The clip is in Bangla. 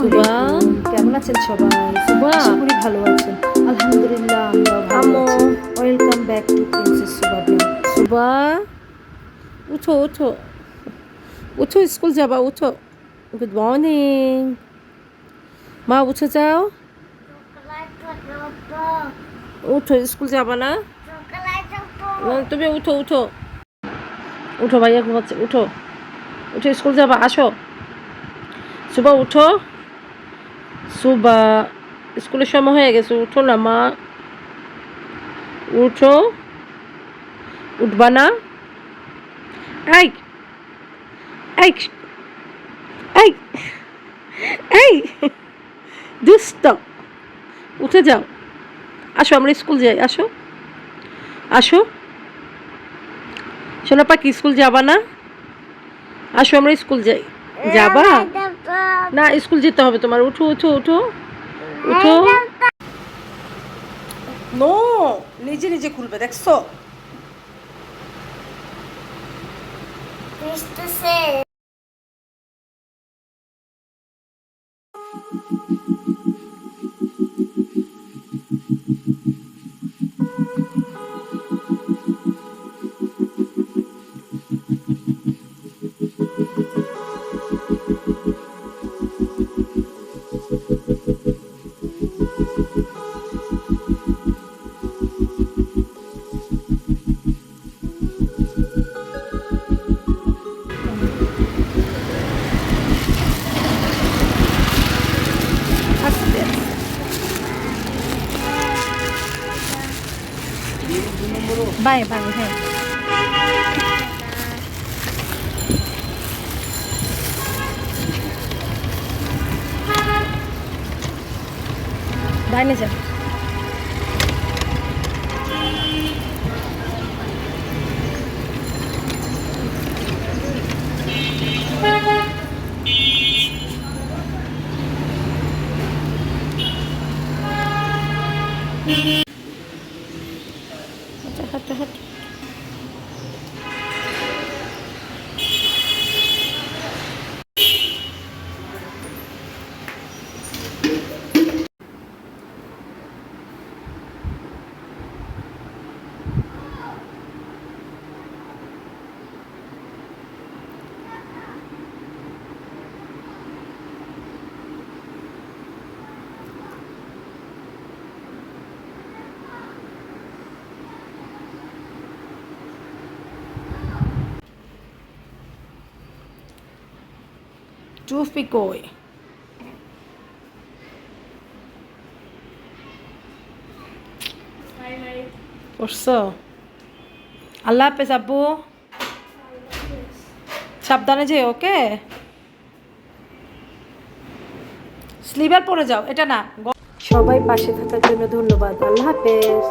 সুবা কেমন আছেন সবাই? সুবা আশা করি ভালো আছেন। আলহামদুলিল্লাহ আমরাও ভালো আছি। Welcome back to princess Suba blog. Suba উঠো উঠো উঠো, স্কুল যাবা, উঠো। গুড মর্নিং মা, উঠে যাও, উঠো, স্কুল যাবা না? তুমি উঠো উঠো উঠো, ভাইয়া ঘুমাচ্ছে, উঠো উঠো, স্কুল যাবা, আসো। সুবা উঠো, সুবা স্কুলের সময় হয়ে গেছে, উঠো না মা, উঠো, উঠবা না? এই এই এই এই দুষ্ট, উঠে যাও, আসো আমরা স্কুল যাই, আসো আসো। শোনা পাখি, স্কুল যাবা না? আসো আমরা স্কুল যাই। যাবা না? স্কুল যেতে হবে তোমার, উঠো উঠো উঠো উঠো। নো, নিজে নিজে খুলবে, দেখছো? আস্তে বাই বাই। হ্যাঁ, বাইরে যান। হাঁটো হাঁটো হাঁটো। চুপি কই? পড়ছো? আল্লাহ হাফেজ আব্বু, সাবধানে যে, ওকে? স্লিপার পরে যাও, এটা না। সবাই পাশে থাকার জন্য ধন্যবাদ। আল্লাহ হাফেজ।